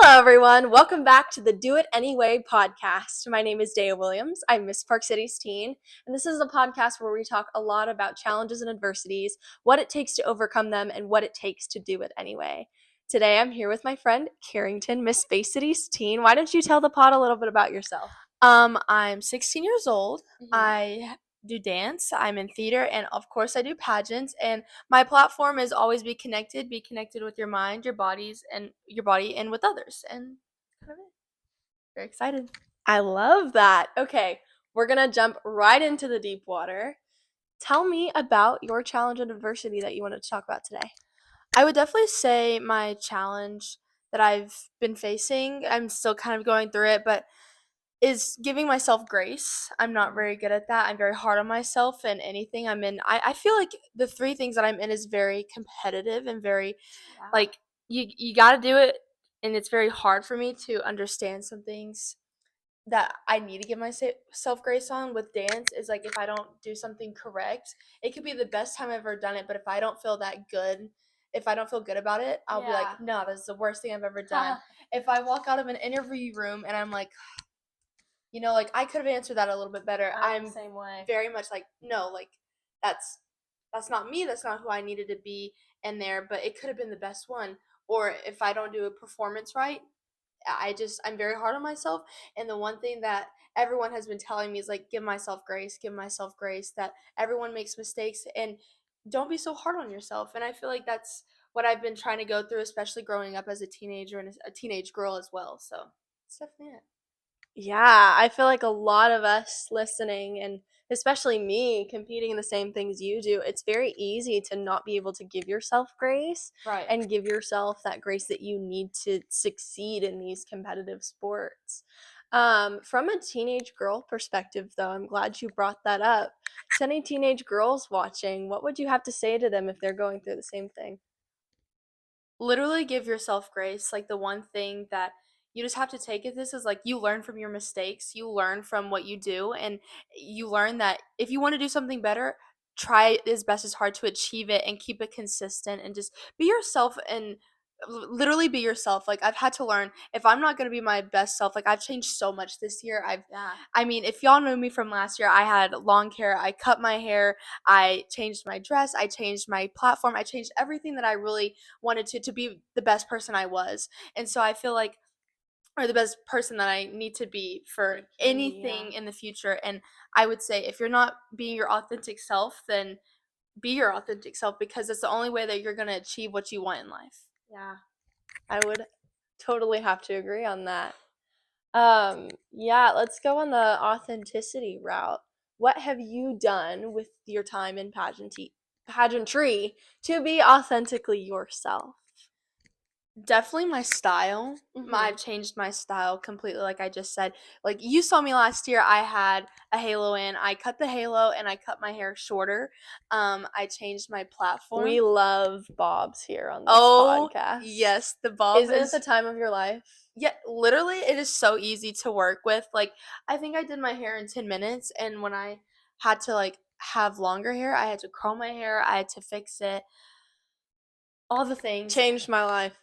Hello, everyone. Welcome back to the Do It Anyway podcast. My name is Daya Williams. I'm Miss Park City's teen, and this is a podcast where we talk a lot about challenges and adversities, what it takes to overcome them, and what it takes to do it anyway. Today, I'm here with my friend Kherington, Miss Bay City's teen. Why don't you tell the pod a little bit about yourself? I'm 16 years old. Mm-hmm. I do dance. I'm in theater, and of course, I do pageants. And my platform is always be connected with your mind, your body, and with others. And kind of it. Very excited. I love that. Okay, we're gonna jump right into the deep water. Tell me about your challenge and adversity that you wanted to talk about today. I would definitely say my challenge that I've been facing. I'm still kind of going through it, but is giving myself grace. I'm not very good at that. I'm very hard on myself and anything I'm in. I feel like the three things that I'm in is very competitive and very like you got to do it, and it's very hard for me to understand some things that I need to give myself grace on with dance is like if I don't do something correct, it could be the best time I've ever done it, but if I don't feel that good, if I don't feel good about it, I'll be like, no, this is the worst thing I've ever done. If I walk out of an interview room and I'm like, like I could have answered that a little bit better. I'm the same way. very much like, no, like that's not me. That's not who I needed to be in there, but it could have been the best one. Or if I don't do a performance right, I'm very hard on myself. And the one thing that everyone has been telling me is like, give myself grace, that everyone makes mistakes and don't be so hard on yourself. And I feel like that's what I've been trying to go through, especially growing up as a teenager and a teenage girl as well. So it's definitely it. Yeah, I feel like a lot of us listening, and especially me competing in the same things you do, it's very easy to not be able to give yourself grace Right. and give yourself that grace that you need to succeed in these competitive sports. From a teenage girl perspective, though, I'm glad you brought that up. To any teenage girls watching, what would you have to say to them if they're going through the same thing? Literally give yourself grace. Like the one thing that you just have to take it this is like you learn from your mistakes, you learn from what you do, and you learn that if you want to do something better, try as best as hard to achieve it and keep it consistent and just be yourself and literally be yourself. Like I've had to learn if I'm not going to be my best self, like I've changed so much this year. I mean, if y'all know me from last year, I had long hair, I cut my hair, I changed my dress, I changed my platform, I changed everything that I really wanted to be the best person I was. And so I feel like or the best person that I need to be for anything in the future. And I would say if you're not being your authentic self, then be your authentic self because it's the only way that you're going to achieve what you want in life. Yeah, I would totally have to agree on that. Yeah, let's go on the authenticity route. What have you done with your time in pageantry to be authentically yourself? Definitely my style. I've changed my style completely, like I just said. Like you saw me last year, I had a halo in. I cut the halo and I cut my hair shorter. I changed my platform. We love bobs here on this podcast. Yes, the bob Isn't it the time of your life? Yeah, literally, it is so easy to work with. Like, I think I did my hair in 10 minutes, and when I had to, like, have longer hair, I had to curl my hair, I had to fix it, all the things. Changed my life.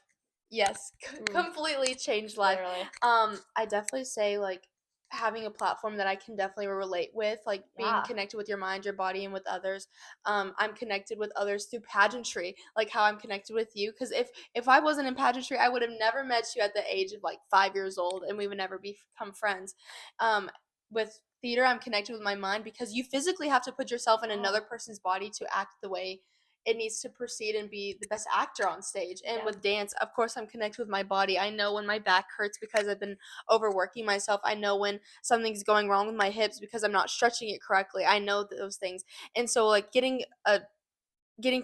Yes, completely changed life. Literally. I definitely say, like, having a platform that I can definitely relate with, like being connected with your mind, your body, and with others. I'm connected with others through pageantry, like how I'm connected with you. Because if I wasn't in pageantry, I would have never met you at the age of like 5 years old, and we would never become friends. With theater, I'm connected with my mind because you physically have to put yourself in another person's body to act the way it needs to proceed and be the best actor on stage. And with dance, of course, I'm connected with my body. I know when my back hurts because I've been overworking myself. I know when something's going wrong with my hips because I'm not stretching it correctly. I know those things. And so like getting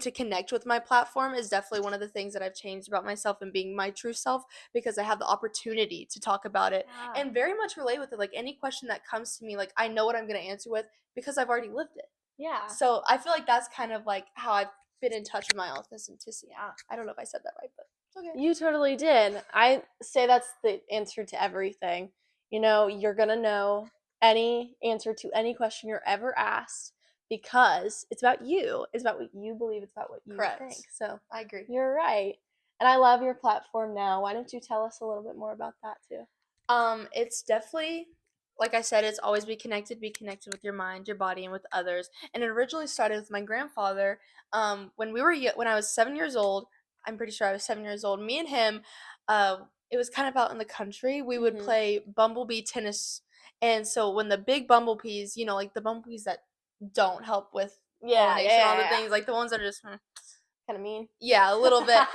to connect with my platform is definitely one of the things that I've changed about myself and being my true self because I have the opportunity to talk about it and very much relate with it. Like any question that comes to me, like I know what I'm going to answer with because I've already lived it. Yeah. So I feel like that's kind of like how I've been in touch with my authenticity. I don't know if I said that right, but it's okay. You totally did. I say that's the answer to everything. You're going to know any answer to any question you're ever asked because it's about you. It's about what you believe. It's about what you think. So I agree. You're right. And I love your platform now. Why don't you tell us a little bit more about that too? It's definitely, like I said, it's always be connected with your mind, your body, and with others. And it originally started with my grandfather. When I was 7 years old, I'm pretty sure I was 7 years old. Me and him, it was kind of out in the country. We would play bumblebee tennis, and so when the big bumblebees, like the bumblebees that don't help with pollination, all the things, like the ones that are just kind of mean. Yeah, a little bit.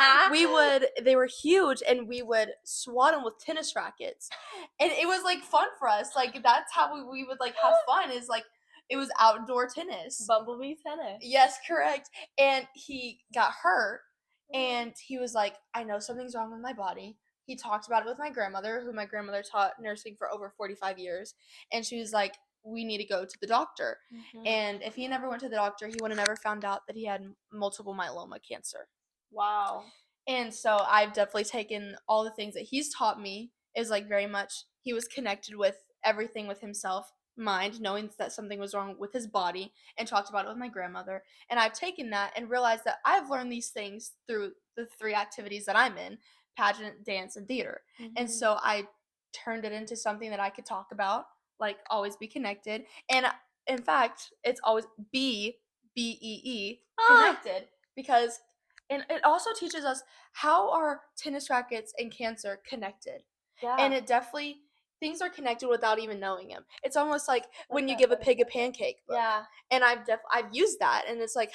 They were huge, and we would swat them with tennis rackets. And it was, like, fun for us. Like, that's how we would, like, have fun is, like, it was outdoor tennis. Bumblebee tennis. Yes, correct. And he got hurt, and he was like, I know something's wrong with my body. He talked about it with my grandmother, who my grandmother taught nursing for over 45 years. And she was like, we need to go to the doctor. And if he never went to the doctor, he would have never found out that he had multiple myeloma cancer. Wow. And so I've definitely taken all the things that he's taught me is like very much he was connected with everything with himself, mind, knowing that something was wrong with his body, and talked about it with my grandmother. And I've taken that and realized that I've learned these things through the 3 activities that I'm in: pageant, dance, and theater. And so I turned it into something that I could talk about, like always be connected. And in fact, it's always BEE connected, because and it also teaches us how are tennis rackets and cancer connected. Yeah. And it definitely, things are connected without even knowing them. It's almost like when you give a pig a pancake book. Yeah. And I've used that, and it's like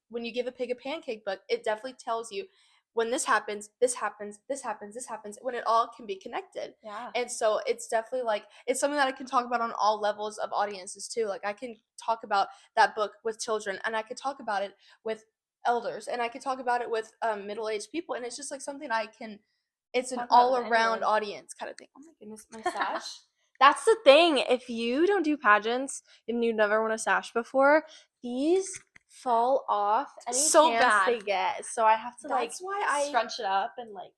when you give a pig a pancake book, it definitely tells you when this happens, this happens, this happens, this happens, when it all can be connected. Yeah. And so it's definitely like it's something that I can talk about on all levels of audiences too. Like I can talk about that book with children, and I could talk about it with elders, and I could talk about it with middle-aged people, and it's just like something it's an all-around audience kind of thing. Oh my goodness, my sash. That's the thing. If you don't do pageants and you've never worn a sash before, these fall off any So chance bad. they get. So I have to That's why I scrunch it up and like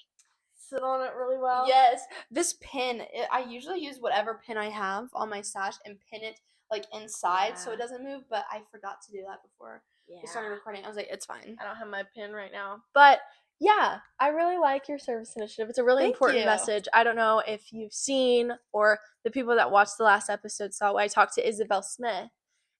sit on it really well. Yes, this pin, I usually use whatever pin I have on my sash and pin it like inside so it doesn't move, but I forgot to do that before we started recording. I was like, it's fine. I don't have my pin right now. But yeah, I really like your service initiative. It's a really important message. I don't know if you've seen or the people that watched the last episode saw. I talked to Isabel Smith,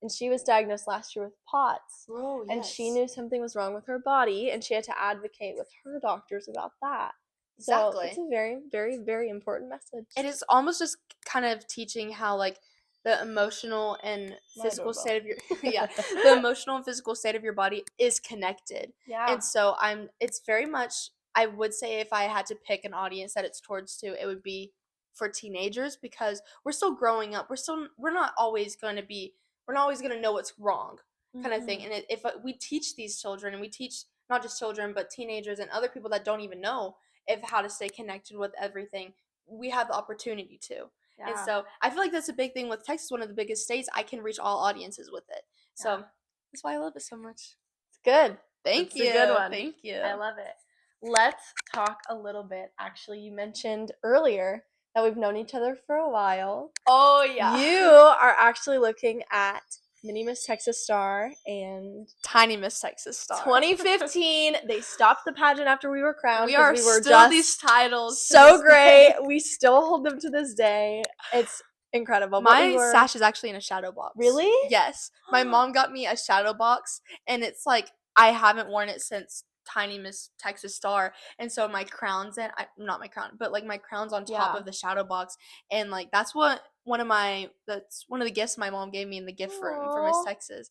and she was diagnosed last year with POTS. Oh, yes. And she knew something was wrong with her body, and she had to advocate with her doctors about that. Exactly. So it's a very, very, very important message. It is almost just kind of teaching how like the emotional and physical state of your the emotional and physical state of your body is connected. Yeah. And so it's very much, I would say, if I had to pick an audience that it's towards to, it would be for teenagers, because we're still growing up. We're not always going to know what's wrong, kind of thing. And if we teach these children, and we teach not just children but teenagers and other people that don't even know how to stay connected with everything, we have the opportunity to. And so I feel like that's a big thing with Texas, one of the biggest states. I can reach all audiences with it. So that's why I love it so much. It's good. Thank you. It's a good one. Thank you. I love it. Let's talk a little bit. Actually, you mentioned earlier that we've known each other for a while. Oh, yeah. You are actually looking at Mini Miss Texas Star and Tiny Miss Texas Star. 2015. They stopped the pageant after we were crowned. We were still just these titles. So great. We still hold them to this day. It's incredible. My sash is actually in a shadow box. Really? Yes. My mom got me a shadow box, and it's like I haven't worn it since Tiny Miss Texas Star, and so my crown's not my crown, but like my crown's on top of the shadow box, and like that's one of the gifts my mom gave me in the gift room for Miss Texas.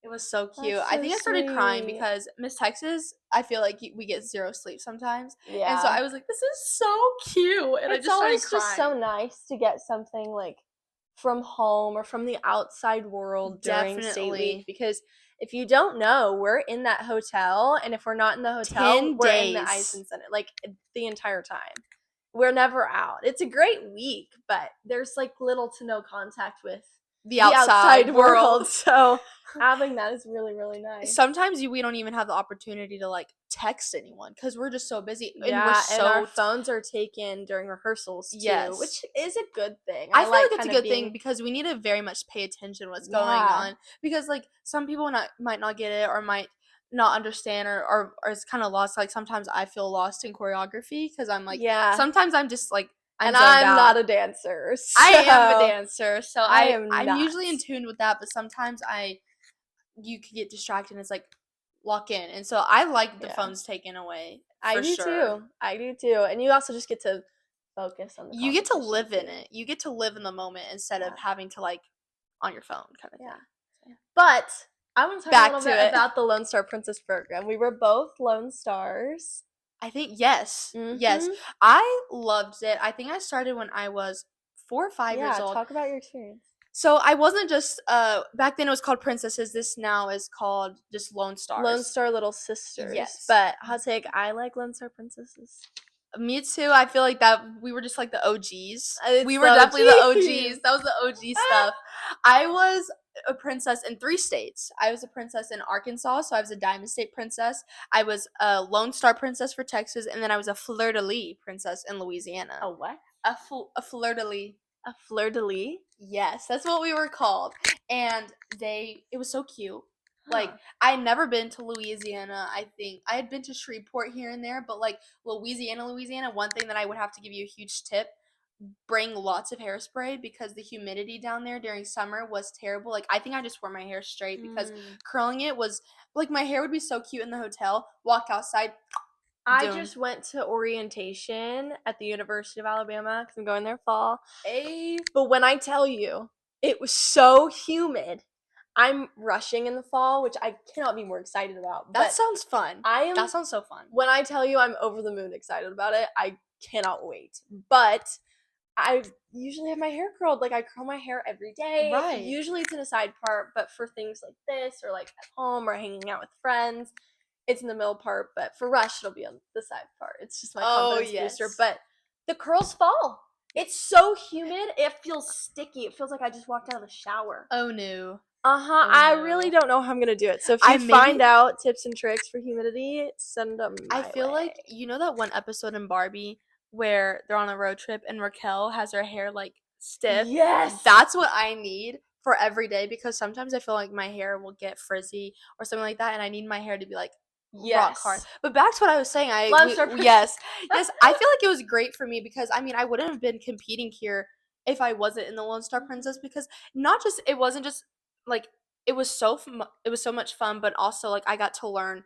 It was so cute. That's so I think I started crying sweet. because Miss Texas, I feel like we get zero sleep sometimes. Yeah. And so I was like, this is so cute. And it's I just started crying. It's always just so nice to get something like from home or from the outside world during state week, because if you don't know, we're in that hotel, and if we're not in the hotel, we're in the Eisen Center like the entire time. We're never out. It's a great week, but there's like little to no contact with the outside world. So having that is really, really nice. Sometimes we don't even have the opportunity to like text anyone because we're just so busy. Yeah, and our phones are taken during rehearsals too, which is a good thing. I feel like it's a good thing because we need to very much pay attention to what's going on, because like some people might not get it or might not understand or is kind of lost. Like sometimes I feel lost in choreography because I'm like, Yeah. sometimes I'm just like, and zoned I'm out. not a dancer. So I am a dancer, so I'm not. usually in tune with that, but sometimes you could get distracted and it's like lock in. And so I like the phones taken away. I do too. I do too. And you also just get to focus on the You get to live in too. it. You get to live in the moment instead of having to like on your phone kind of thing. So. But I want to talk Back a little to bit it. about the Lone Star Princess program. We were both Lone Stars. I think yes. Yes. I loved it. I think I started when I was 4 or 5 years old. Talk about your experience. So I wasn't just back then it was called Princesses. This now is called just Lone Stars. Lone Star Little Sisters. Yes. But hot take, I like Lone Star Princesses. Me too. I feel like that we were just like the OGs. We were the definitely the OGs. That was the OG stuff. I was a princess in 3 states. I was a princess in Arkansas, so I was a Diamond State princess. I was a Lone Star princess for Texas, and then I was a fleur-de-lis princess in Louisiana. A what? A fleur-de-lis. A fleur-de-lis? Yes, that's what we were called. And it was so cute. Like, I had never been to Louisiana, I think. I had been to Shreveport here and there, but, like, Louisiana, one thing that I would have to give you a huge tip, bring lots of hairspray because the humidity down there during summer was terrible. Like, I think I just wore my hair straight because curling it was, like, my hair would be so cute in the hotel, walk outside, I just went to orientation at the University of Alabama because I'm going there fall. But when I tell you, it was so humid. I'm rushing in the fall, which I cannot be more excited about. That sounds fun. That sounds so fun. When I tell you I'm over the moon excited about it, I cannot wait. But I usually have my hair curled. Like, I curl my hair every day. Right. Usually it's in a side part, but for things like this or like at home or hanging out with friends, it's in the middle part. But for Rush, it'll be on the side part. It's just my confidence booster. But the curls fall. It's so humid. It feels sticky. It feels like I just walked out of the shower. Oh, no. I really don't know how I'm going to do it. So if you find out tips and tricks for humidity, send them my way. Like, you know that one episode in Barbie where they're on a road trip and Raquel has her hair, like, stiff? Yes! That's what I need for every day because sometimes I feel like my hair will get frizzy or something like that and I need my hair to be, like, rock hard. But back to what I was saying, yes. I feel like it was great for me because, I mean, I wouldn't have been competing here if I wasn't in the Lone Star Princess because it wasn't just, like, it was so much fun, but also, like, I got to learn,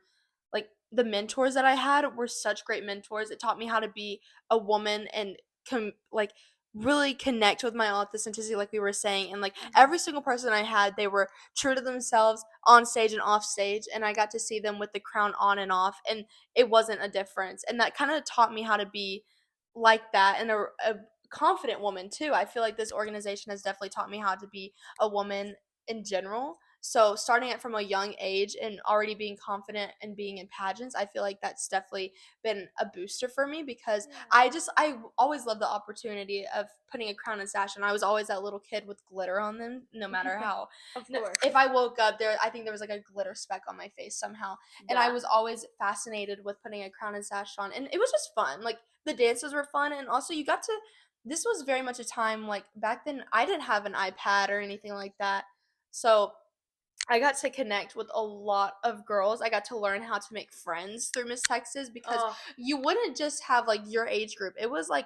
like, the mentors that I had were such great mentors. It taught me how to be a woman and like really connect with my authenticity, like we were saying. And like every single person I had, they were true to themselves on stage and off stage, and I got to see them with the crown on and off, and it wasn't a difference. And that kind of taught me how to be like that and a confident woman too. I feel like this organization has definitely taught me how to be a woman in general. So starting it from a young age and already being confident and being in pageants, I feel like that's definitely been a booster for me because I always loved the opportunity of putting a crown and sash, and I was always that little kid with glitter on them, no matter how. Of course. If I woke up there, I think there was like a glitter speck on my face somehow, and I was always fascinated with putting a crown and sash on, and it was just fun. Like the dances were fun, and also you got to. This was very much a time like back then. I didn't have an iPad or anything like that, so I got to connect with a lot of girls. I got to learn how to make friends through Miss Texas because you wouldn't just have like your age group. It was like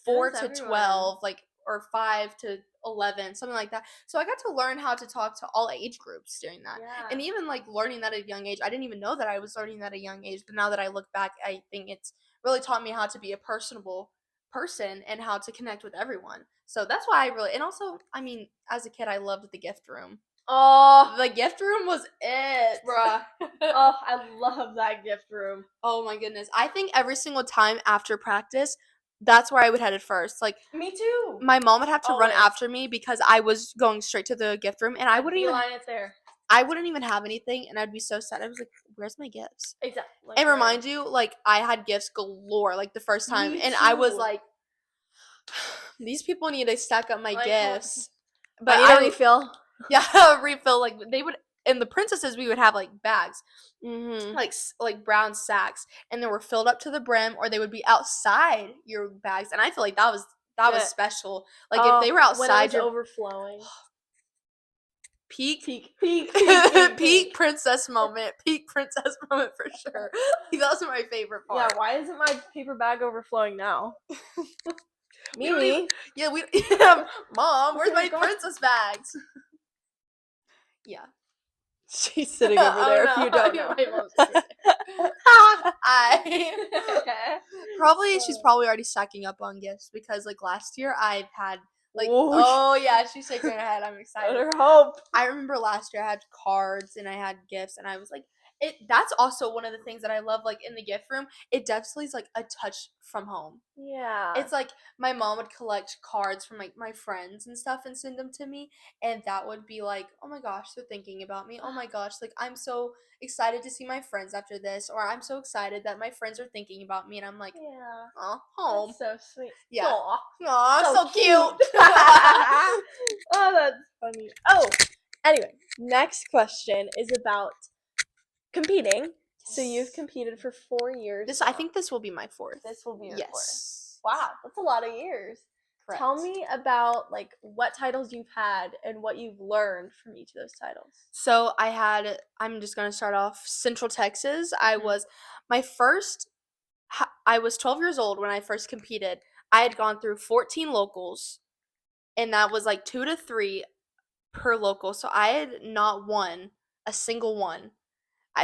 4 to 12, like, or 5 to 11, something like that. So I got to learn how to talk to all age groups during that. And even like learning that at a young age. I didn't even know that I was learning that at a young age, but now that I look back, I think it's really taught me how to be a personable person and how to connect with everyone. So that's why and also, I mean, as a kid, I loved the gift room. Oh, the gift room was it, bruh. I love that gift room. Oh my goodness. I think every single time after practice, that's where I would head at first. Like, me too. My mom would have to run after me because I was going straight to the gift room, and I wouldn't even have anything, and I'd be so sad. I was like, "Where's my gifts?" Exactly. And remind you, like, I had gifts galore, like the first time, and I was like, "These people need to stack up my gifts." But I need a refill. Yeah, refill. Like they would, in the princesses, we would have like bags, like brown sacks, and they were filled up to the brim, or they would be outside your bags. And I feel like that was special. Like if they were outside, when it was overflowing. peak peak. princess moment. Peak princess moment for sure. That was my favorite part. Yeah, why isn't my paper bag overflowing now? We Mom, where's my princess bags? Yeah. She's sitting over there if you don't know. My mom's sitting there. She's probably already stacking up on gifts because like last year I've had like she's shaking her head. I'm excited. Let her hope. I remember last year I had cards and I had gifts and I was like that's also one of the things that I love like in the gift room. It definitely is like a touch from home. Yeah. It's like my mom would collect cards from like my friends and stuff and send them to me, and that would be like, oh my gosh, they're thinking about me. Oh my gosh, like I'm so excited to see my friends after this, or I'm so excited that my friends are thinking about me, and I'm like, yeah, oh, home. That's so sweet. Yeah. Aw, So cute. Oh, that's funny. Oh, anyway, next question is about competing. So you've competed for 4 years. I think this will be my 4th. This will be your 4th. Yes. Wow, that's a lot of years. Correct. Tell me about like what titles you've had and what you've learned from each of those titles. So I'm just gonna start off Central Texas. I was 12 years old when I first competed. I had gone through 14 locals, and that was like 2 to 3 per local. So I had not won a single one.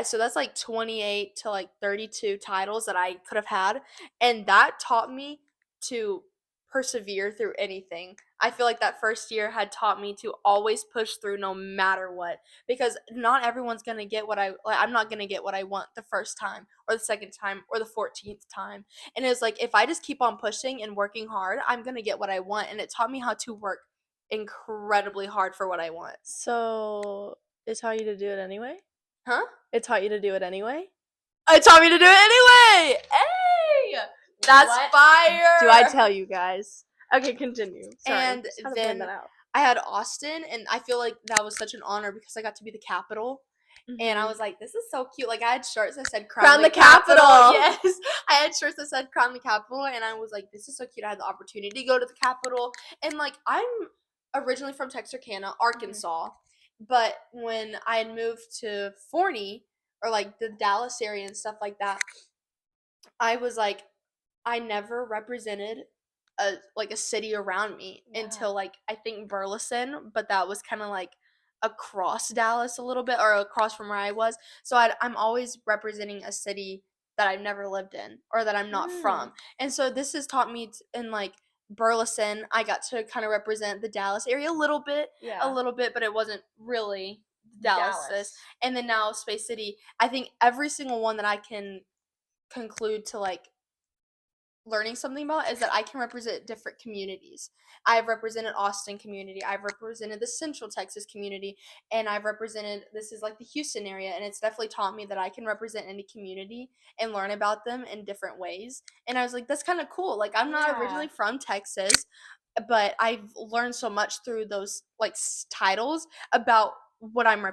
So that's like 28 to like 32 titles that I could have had, and that taught me to persevere through anything. I feel like that first year had taught me to always push through no matter what, because not everyone's going to get I'm not going to get what I want the first time or the second time or the 14th time. And it was like if I just keep on pushing and working hard, I'm going to get what I want, and it taught me how to work incredibly hard for what I want. So, it taught you to do it anyway? Huh? It taught you to do it anyway? It taught me to do it anyway! Hey! That's fire! Do I tell you guys? Okay, continue. Sorry, and just had to then point that out. I had Austin, and I feel like that was such an honor because I got to be the capital. And I was like, this is so cute. Like, I had shirts that said Crown the Capital. Yes. I had shirts that said Crown the Capital. And I was like, this is so cute. I had the opportunity to go to the Capital. And, like, I'm originally from Texarkana, Arkansas. But when I had moved to Forney, or, like, the Dallas area and stuff like that, I was like, I never represented a city around me until, like, I think Burleson. But that was kind of, like, across Dallas a little bit, or across from where I was. So I'm always representing a city that I've never lived in or that I'm not from. And so this has taught me in like Burleson, I got to kind of represent the Dallas area a little bit, but it wasn't really Dallas. And then now Space City, I think every single one that I can conclude to like learning something about is that I can represent different communities. I've represented Austin community, I've represented the Central Texas community, and I've represented, this is like the Houston area, and it's definitely taught me that I can represent any community and learn about them in different ways. And I was like, that's kind of cool. Like, I'm not originally from Texas, but I've learned so much through those like titles about what I'm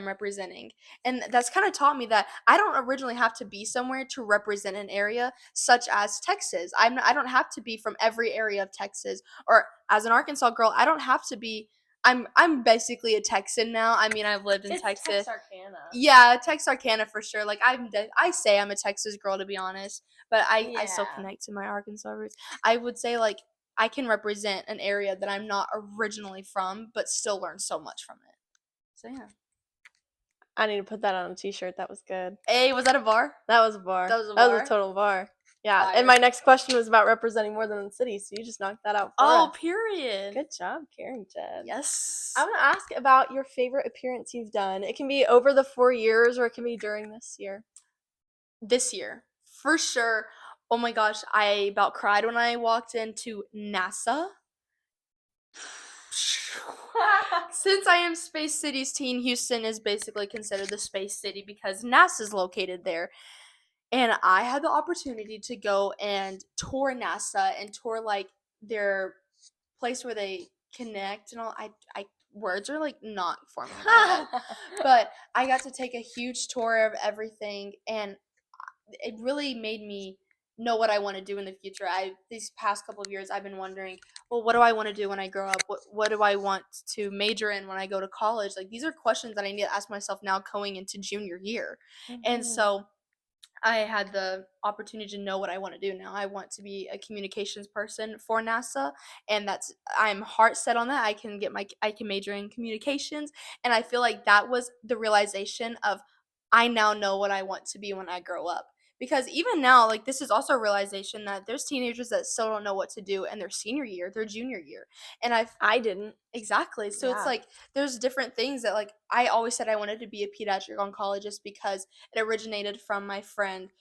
representing. And that's kind of taught me that I don't originally have to be somewhere to represent an area such as Texas. I don't have to be from every area of Texas, or as an Arkansas girl, I don't have to be. I'm basically a Texan now. I mean, I've lived in Texas. Texarkana. Yeah, Texarkana for sure. Like I say I'm a Texas girl, to be honest, but I still connect to my Arkansas roots. I would say like I can represent an area that I'm not originally from, but still learn so much from it. So yeah. I need to put that on a t-shirt. That was good. Hey, was that a bar? That was a bar. That was a total bar. Yeah. Fire. And my next question was about representing more than one city, so you just knocked that out for us. Period. Good job, Kherington. Yes. I want to ask about your favorite appearance you've done. It can be over the 4 years, or it can be during this year. This year, for sure. Oh my gosh, I about cried when I walked into NASA. Since I am Space City's teen, Houston is basically considered the Space City because NASA's located there. And I had the opportunity to go and tour NASA and tour like their place where they connect and all. I words are like not forming in my head. But I got to take a huge tour of everything, and it really made me know what I want to do in the future. These past couple of years I've been wondering, well, what do I want to do when I grow up? What do I want to major in when I go to college? Like, these are questions that I need to ask myself now going into junior year. And so I had the opportunity to know what I want to do now. I want to be a communications person for NASA, and I'm heart set on that. I can major in communications, and I feel like that was the realization of I now know what I want to be when I grow up. Because even now, like, this is also a realization that there's teenagers that still don't know what to do in their senior year, their junior year. And I didn't. exactly. So it's Yeah. like there's different things that, like, I always said I wanted to be a pediatric oncologist because it originated from my friend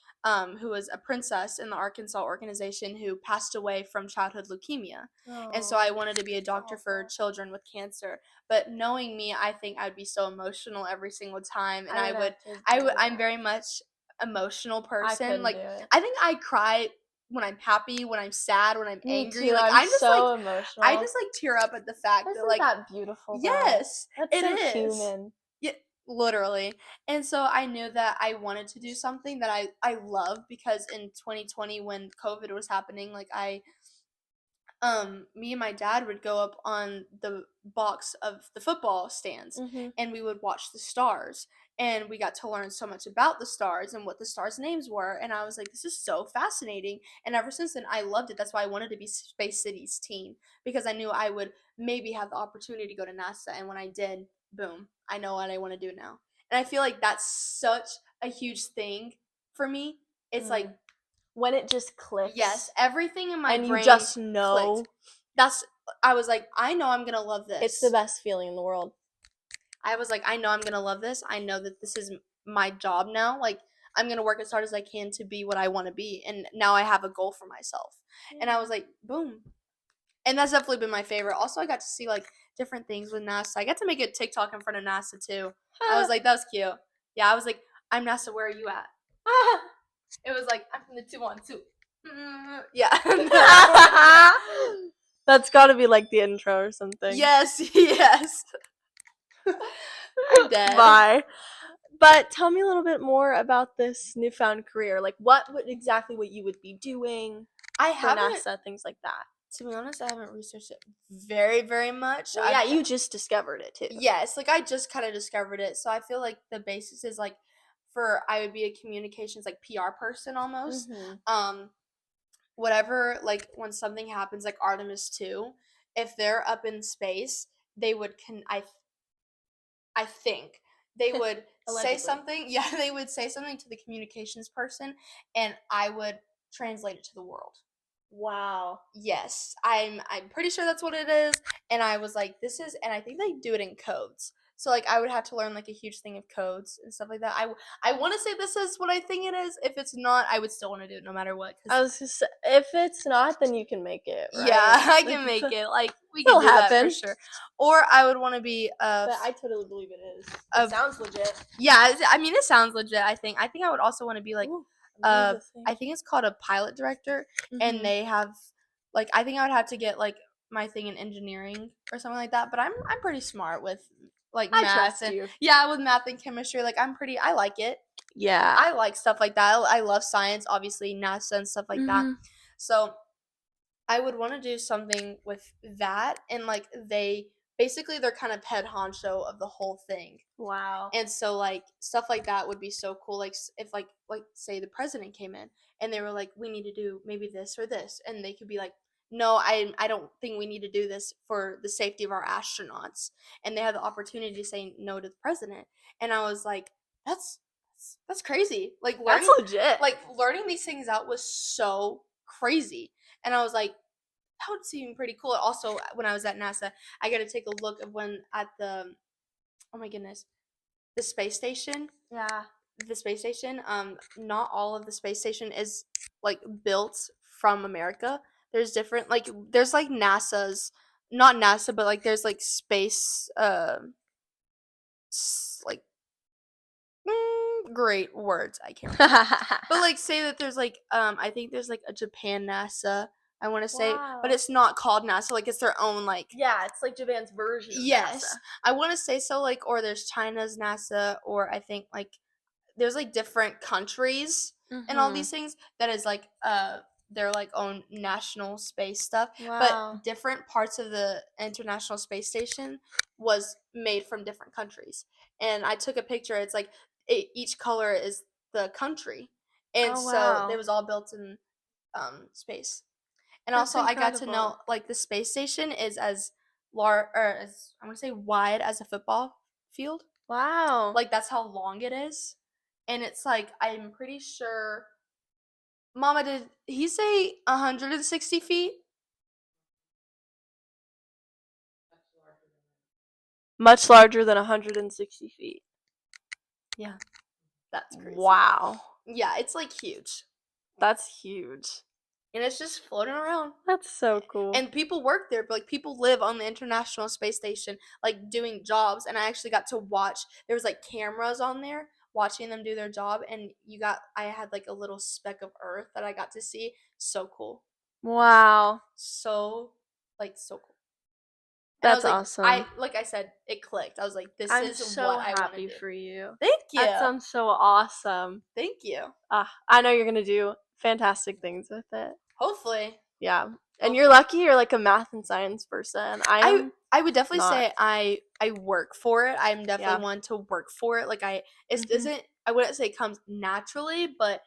who was a princess in the Arkansas organization who passed away from childhood leukemia. And so I wanted to be a doctor for children with cancer. But knowing me, I think I'd be so emotional every single time, and I'm very much emotional person. couldn't Like, do it. I think I cry when I'm happy, when I'm sad, when I'm Me angry. too. Like, I'm so emotional. I just like tear up at the fact that, Isn't like, that beautiful? yes, That's it so is. human. Yeah, literally. And so I knew that I wanted to do something that I love, because in 2020 when COVID was happening, like, me and my dad would go up on the box of the football stands, and we would watch the stars, and we got to learn so much about the stars and what the stars names were, and I was like, this is so fascinating. And ever since then I loved it. That's why I wanted to be Space City's teen, because I knew I would maybe have the opportunity to go to NASA, and when I did, boom, I know what I want to do now. And I feel like that's such a huge thing for me. It's like, when it just clicks. yes, everything in my and brain you just know clicked. I was like, I know I'm gonna love this. it's the best feeling in the world. I was like, I know I'm gonna love this. I know that this is my job now. Like, I'm gonna work as hard as I can to be what I want to be, and now I have a goal for myself. And I was like, boom. And that's definitely been my favorite. Also, I got to see, like, different things with NASA. I got to make a TikTok in front of NASA too. I was like, that was cute. Yeah, I was like, I'm NASA. Where are you at? It was like, I'm from the 212. Yeah. That's got to be like the intro or something. Yes, yes. I'm dead. Bye. But tell me a little bit more about this newfound career. Like, what what you would be doing I for haven't, NASA, things like that. to be honest, I haven't researched it very, very much. Well, yeah, you just discovered it too. Yes, like, I just kind of discovered it. So I feel like the basis is, like, I would be a communications, like, PR person almost. Whatever, like, when something happens, like Artemis 2, if they're up in space, they would I think they would say something. Yeah, they would say something to the communications person, and I would translate it to the world. Wow. Yes, I'm pretty sure that's what it is. And I was like, and I think they do it in codes. So, like, I would have to learn, like, a huge thing of codes and stuff like that. I want to say this is what I think it is. If it's not, I would still want to do it no matter what. I was just if it's not, then you can make it, right? Yeah, I can make it. Like, we can do that for sure. Or I would want to be But I totally believe it is. It sounds legit. Yeah, I mean, it sounds legit. I think I would also want to be, like, Ooh, I think it's called a pilot director, and they have, like, I think I would have to get, like, my thing in engineering or something like that. But I'm pretty smart with, like, I math trust and you. yeah, with math and chemistry. Like, I like it. Yeah. I like stuff like that. I love science, obviously NASA and stuff like that. So I would want to do something with that, and, like, they're kind of head honcho of the whole thing. Wow. And so, like, stuff like that would be so cool. Like, if, like say the president came in and they were like, we need to do maybe this or this, and they could be like, no, I don't think we need to do this for the safety of our astronauts, and they have the opportunity to say no to the president. And I was like, that's crazy. Like, That's legit. Like, learning these things out was so crazy. And I was like, that would seem pretty cool. Also, when I was at NASA, I got to take a look of when at the, oh my goodness, the space station. Yeah. The space station. Not all of the space station is, like, built from America. There's different, like, there's, like, NASA's, not NASA, but, like, there's, like, space, like, great words, I can't remember. But, like, say that there's, like, I think there's, like, a Japan NASA, I want to say, but it's not called NASA. Like, it's their own, like, yeah, it's like Japan's version of yes, NASA. I want to say so. Like, or there's China's NASA, or I think, like, there's, like, different countries and all these things. That is like their like own national space stuff. Wow. But different parts of the International Space Station was made from different countries. And I took a picture. It's like each color is the country, and so it was all built in space. And That's also I got to know incredible. like the space station is as large, or as I want to say wide as a football field. Wow. Like that's how long it is. And it's like I'm pretty sure Mama, did he say 160 feet? Much larger than 160 feet. Yeah. That's crazy. Wow. Yeah, it's like huge. That's huge. And it's just floating around. That's so cool. And people work there, but like people live on the International Space Station, like doing jobs. And I actually got to watch. There was like cameras on there watching them do their job, and I had like a little speck of Earth that I got to see. So cool. Wow. So so cool. And That's I was awesome. like I said, it clicked. I was like, this I'm is so what I want to happy do. for you. Thank you. That sounds so awesome. Thank you. I know you're gonna do fantastic things with it. Hopefully. Yeah. And you're lucky you're like a math and science person. I would definitely not. say I work for it. I'm definitely one to work for it. Like it doesn't, I wouldn't say it comes naturally, but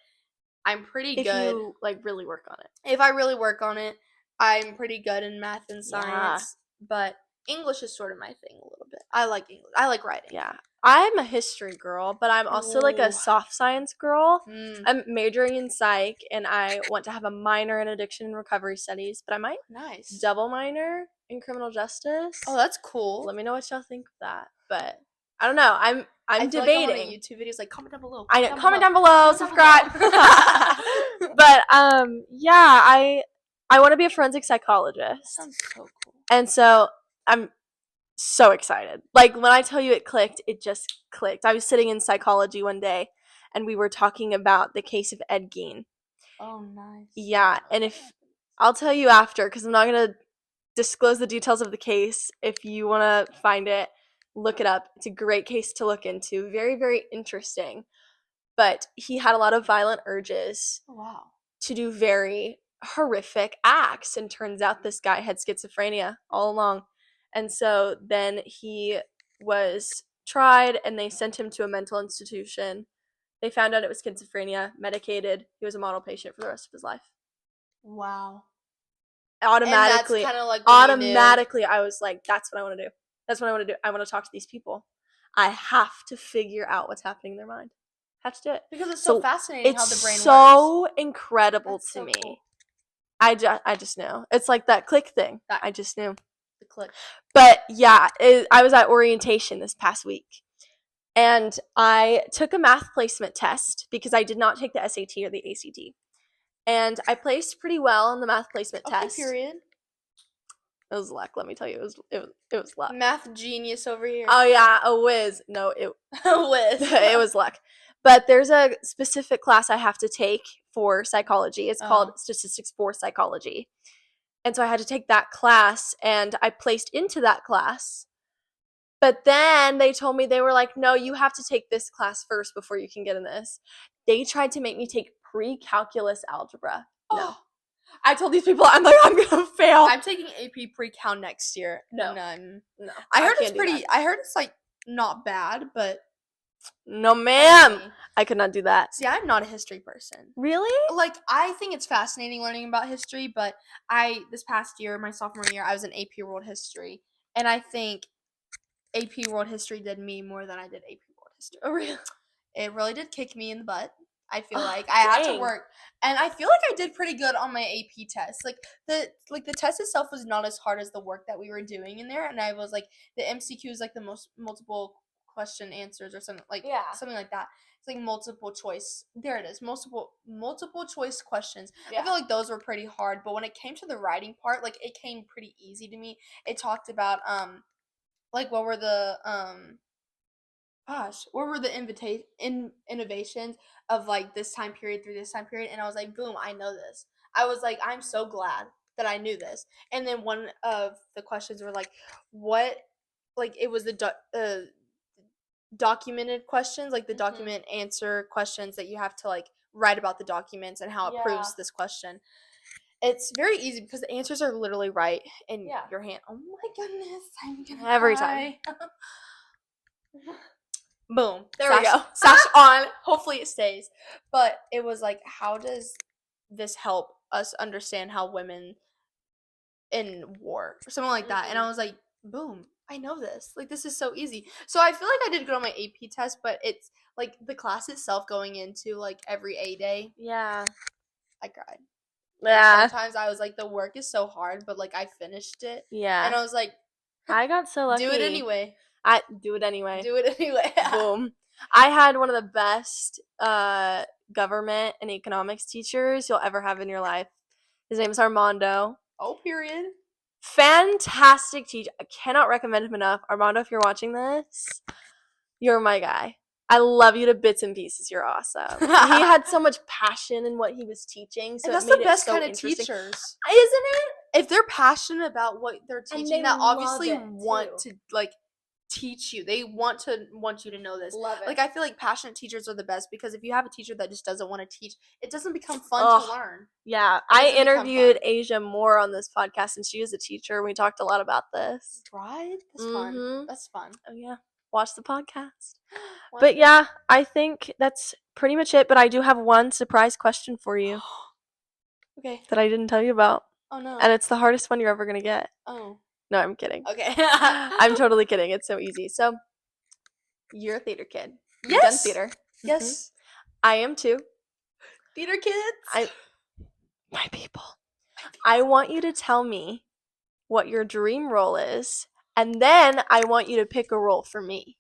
I'm pretty good. If you like really work on it. If I really work on it, I'm pretty good in math and science. But English is sort of my thing a little bit. I like English. I like writing. Yeah. I'm a history girl, but I'm also like a soft science girl. I'm majoring in psych, and I want to have a minor in addiction and recovery studies, but I might double minor in criminal justice. Oh, that's cool. Let me know what y'all think of that. But I don't know. I'm I feel debating. Like I'm on a YouTube videos, like comment down below. I know. Comment down below. Subscribe. But yeah, I want to be a forensic psychologist. That sounds so cool. And so I'm so excited. Like when I tell you it clicked, it just clicked. I was sitting in psychology one day, and we were talking about the case of Ed Gein. Oh, nice. Yeah, and if I'll tell you after, because I'm not gonna disclose the details of the case. If you want to find it, look it up. It's a great case to look into. Very, very interesting. But he had a lot of violent urges. Wow. To do very horrific acts, and turns out this guy had schizophrenia all along. And so then he was tried, and they sent him to a mental institution. They found out it was schizophrenia, medicated. He was a model patient for the rest of his life. Wow. Automatically, and that's like automatically, I was like, that's what I want to do. That's what I want to do. I want to talk to these people. I have to figure out what's happening in their mind. I have to do it. Because it's so fascinating how the brain works. It's so incredible to me. Cool. I just knew. It's like that click thing. I just knew. The click. But yeah, I was at orientation this past week. And I took a math placement test because I did not take the SAT or the ACT. And I placed pretty well on the math placement test. Period. It was luck, let me tell you. It was luck. Math genius over here. Oh yeah, a whiz. No, a whiz. It was luck. But there's a specific class I have to take for psychology. It's called Statistics for Psychology. And so I had to take that class, and I placed into that class. But then they told me, they were like, no, you have to take this class first before you can get in this. They tried to make me take pre-calculus algebra. No. I told these people, I'm like, I'm gonna fail. I'm taking AP pre-cal next year. No. I heard it's like not bad, but no, ma'am. I could not do that. See, I'm not a history person. Really? Like, I think it's fascinating learning about history, but this past year, my sophomore year, I was in AP World History, and I think AP World History did me more than I did AP World History. Oh, really? It really did kick me in the butt. I feel like I had to work, and I feel like I did pretty good on my AP test. Like the test itself was not as hard as the work that we were doing in there, and I was like the MCQ is like the most multiple question answers or something something like that. It's like multiple choice. There it is, multiple choice questions. Yeah. I feel like those were pretty hard, but when it came to the writing part, like it came pretty easy to me. It talked about like what were the innovations of like this time period through this time period, and I was like, boom, I know this. I was like, I'm so glad that I knew this. And then one of the questions were like, what, like it was the documented questions, like the document answer questions that you have to like write about the documents and how it proves this question. It's very easy because the answers are literally right in your hand. Oh my goodness, I'm gonna Every cry. time. Boom. There we go. Sash on. Hopefully it stays. But it was like, how does this help us understand how women in war or something like that? And I was like, boom, I know this. Like, this is so easy. So I feel like I did good on my AP test, but it's like the class itself going into like every A day. Yeah. I cried. Yeah. Like, sometimes I was like, the work is so hard, but like I finished it. Yeah. And I was like, I got so lucky. do it anyway. Do it anyway. Do it anyway. Boom. I had one of the best government and economics teachers you'll ever have in your life. His name is Armando. Oh, period. Fantastic teacher. I cannot recommend him enough. Armando, if you're watching this, you're my guy. I love you to bits and pieces. You're awesome. He had so much passion in what he was teaching, so and that's it made the best it so kind of interesting. teachers, isn't it? If they're passionate about what they're teaching, that obviously want too. to like teach you. They want you to know this. Love it. Like, I feel like passionate teachers are the best, because if you have a teacher that just doesn't want to teach, it doesn't become fun to learn. Yeah, I interviewed Asia Moore on this podcast, and she is a teacher. We talked a lot about this. Right? That's fun. That's fun. Oh yeah, watch the podcast. But yeah, I think that's pretty much it. But I do have one surprise question for you. Okay. That I didn't tell you about. Oh no. And it's the hardest one you're ever gonna get. Oh. No, I'm kidding. Okay. I'm totally kidding. It's so easy. So, you're a theater kid. Yes. You've done theater. Yes. I am too. Theater kids. My people. I want you to tell me what your dream role is, and then I want you to pick a role for me.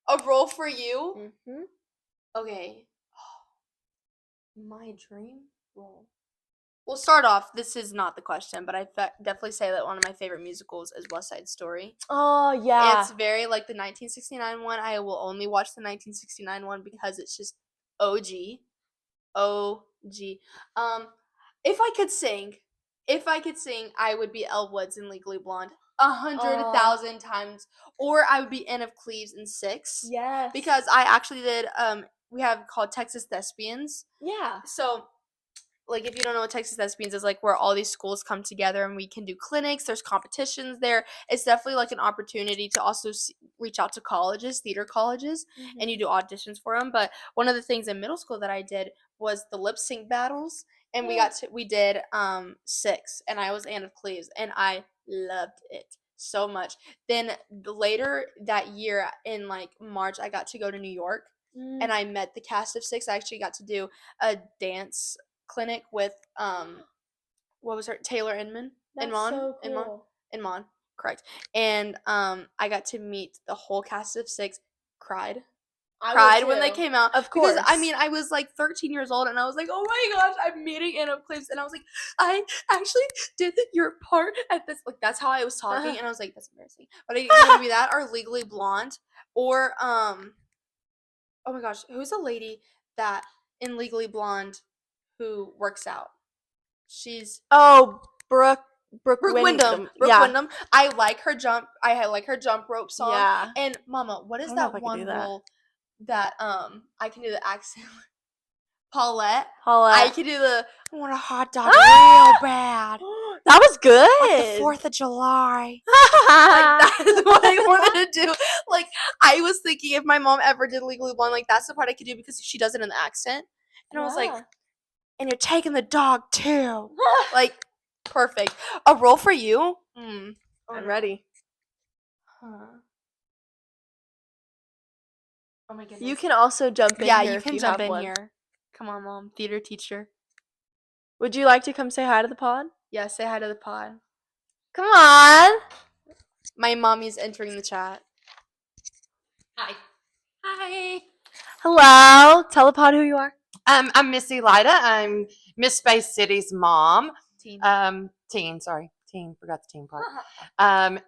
A role for you? Mm-hmm. Okay. My dream role. We'll start off. This is not the question, but I definitely say that one of my favorite musicals is West Side Story. Oh, yeah. It's very like the 1969 one. I will only watch the 1969 one because it's just OG. OG. If I could sing, I would be Elle Woods in Legally Blonde 100,000 times, or I would be Anne of Cleves in Six. Yes. Because I actually did. We have called Texas Thespians. Yeah. So, like, if you don't know what Texas Thespians is, like, where all these schools come together and we can do clinics, there's competitions there. It's definitely like an opportunity to also reach out to colleges, theater colleges, and you do auditions for them. But one of the things in middle school that I did was the lip sync battles, and we did Six, and I was Anne of Cleves, and I loved it so much. Then later that year in like March, I got to go to New York, and I met the cast of Six. I actually got to do a dance clinic with what was her, Taylor Inman. That's Inman? so cool. Inman, correct. And I got to meet the whole cast of Six. Cried when they came out. Of course. Because I mean, I was like 13 years old, and I was like, oh my gosh, I'm meeting Anne of Cleves, and I was like, I actually did your part at this. Like, that's how I was talking, and I was like, that's embarrassing. But I want to be that, or Legally Blonde, or oh my gosh, who's a lady that in Legally Blonde who works out? She's Brooke Wyndham. Brooke Wyndham. I like her jump rope song. Yeah. And Mama, what is that one role that I can do the accent? Paulette. I can do the I want a hot dog real bad. That was good. Like the 4th of July. Like, that is what I wanted to do. Like, I was thinking if my mom ever did Legally Blonde, like, that's the part I could do because she does it in the accent. And I was like, and you're taking the dog too. Like, perfect. A role for you? I'm ready. Oh my goodness. You can also jump in here. Yeah, you can jump in here. Come on, Mom. Theater teacher. Would you like to come say hi to the pod? Yeah, say hi to the pod. Come on. My mommy's entering the chat. Hi. Hi. Hello. Tell the pod who you are. I'm Missy Lida. I'm Miss Space City's mom. Teen. Sorry. Teen. Forgot the teen part. I'm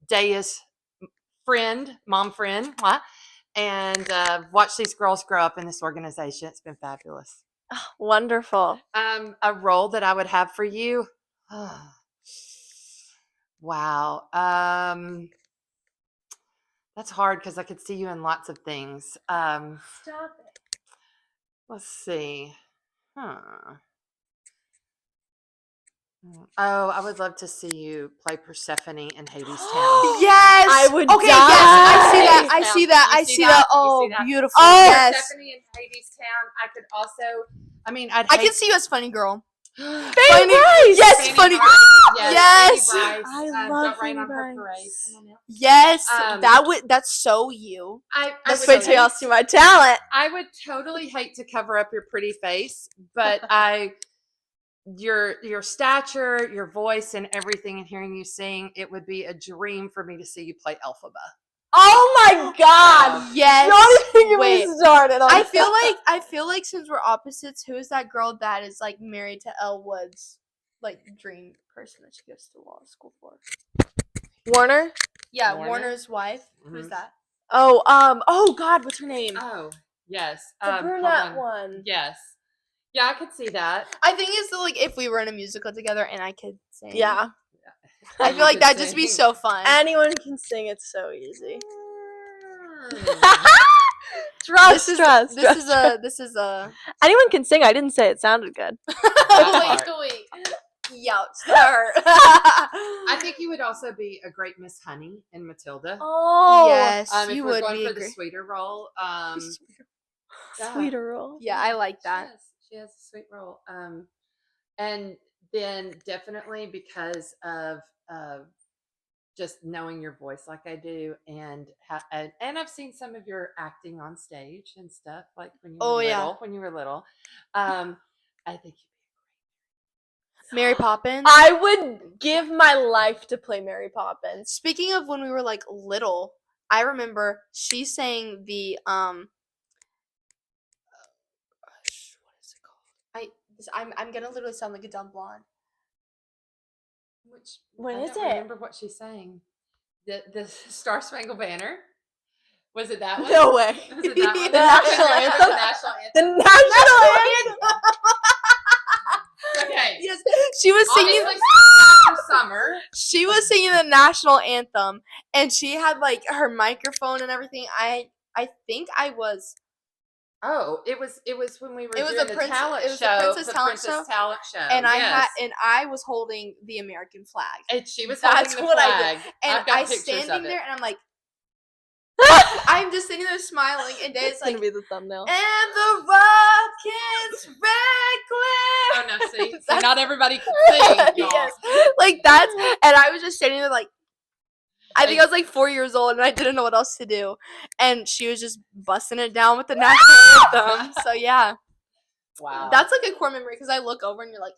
Daya's mom friend. And watch these girls grow up in this organization. It's been fabulous. Oh, wonderful. A role that I would have for you. Wow. That's hard because I could see you in lots of things. Stop it. Let's see. Huh. Oh, I would love to see you play Persephone in Hades Town. Yes, I would Okay, die. yes, I see that. I Hades see Town. that. You I see see that? that. You Oh, see that? beautiful. Oh, yes. Persephone in Hades Town. I could also. I mean, I'd I hate can see you as funny girl. Fanny Funny- Bryce! Yes, Fanny funny. Bryce. Yes. Fanny Bryce. I love Don't rain Fanny on her Bryce. parade. Come on now. Yes, Um, that's so you. I Let's would wait till y'all hate- see my talent. I would totally hate to cover up your pretty face, but your stature, your voice, and everything, and hearing you sing, it would be a dream for me to see you play Elphaba. Oh my god! Yes. Don't even get Wait. me started on I that. feel like since we're opposites, who is that girl that is like married to Elle Woods, like dream person that she goes to law school for? Warner? Yeah, Warner? Warner's wife. Who's Mhm. that? Oh god, what's her name? Oh, yes. The hold brunette on. one. Yes. Yeah, I could see that. I think it's like if we were in a musical together and I could sing. Yeah. I You feel like could that'd just be sing. so fun. Anyone can sing, it's so easy. Mm. Trust, this trust. is a Anyone can sing, I didn't say it sounded good. wait. Youch, her. I think you would also be a great Miss Honey in Matilda. Oh. Yes, If you we're would going be for the great. sweeter role, Sweeter role. Yeah, I like that. She has a sweet role. And then definitely because of just knowing your voice like I do, and I've seen some of your acting on stage and stuff, like when you were little. yeah. When you were little, I think Mary Poppins. I would give my life to play Mary Poppins. Speaking of when we were like little, I remember she sang the what is it called? I'm gonna literally sound like a dumb blonde. What I is don't it? remember what she's saying. The Star Spangled Banner. Was it that one? No way. Was it that one? The national anthem? The national anthem. The national anthem. Okay. Yes, she was singing. Obviously, after summer. She was singing the national anthem, and she had like her microphone and everything. I think I was. Oh, it was when we were It was doing the the talent it was show, the Princess Talent Show, Talent Show, and yes. I was holding the American flag. And she was That's holding the what flag. I did, and I've got I pictures standing of it. there, and I'm like, I'm just sitting there smiling, and Dave's It's like, gonna be the thumbnail. and the rockets red glare. Oh no! See, That's- not everybody can sing, y'all. Yes, like that's, and I was just standing there like. I think I was like 4 years old and I didn't know what else to do. And she was just busting it down with the national anthem. So yeah. Wow. That's like a core memory because I look over and you're like,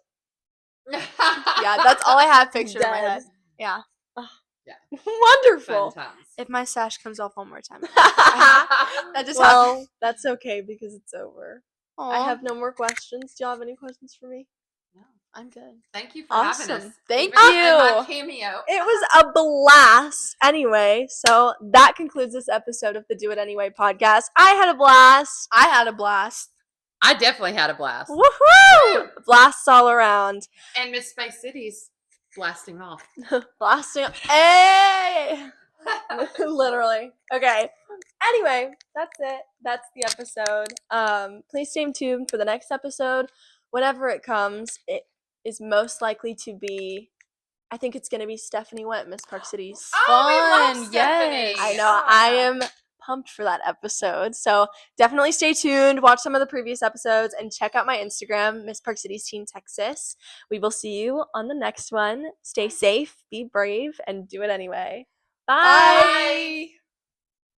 yeah, that's all I have pictured in my Dead. head. Yeah. Wonderful. Fun times. If my sash comes off one more time. That just happened. That's okay because it's over. I have no more questions. Do y'all have any questions for me? No. I'm good. Thank you for Awesome. having us. Thank Even in you. my cameo. It was a blast. Anyway, so that concludes this episode of the Do It Anyway podcast. I had a blast. I had a blast. I definitely had a blast. Woohoo! Blasts all around. And Miss Space City's blasting off. Blasting. Hey! Literally. Okay. Anyway, that's it. That's the episode. Please stay tuned for the next episode. Whenever it comes, it is most likely to be, I think it's going to be Stephanie Went, Miss Park City's. Oh, we love Fun, Stephanie. yes. I know. I am pumped for that episode. So definitely stay tuned. Watch some of the previous episodes and check out my Instagram, Miss Park City's Teen Texas. We will see you on the next one. Stay safe, be brave, and do it anyway. Bye. Bye.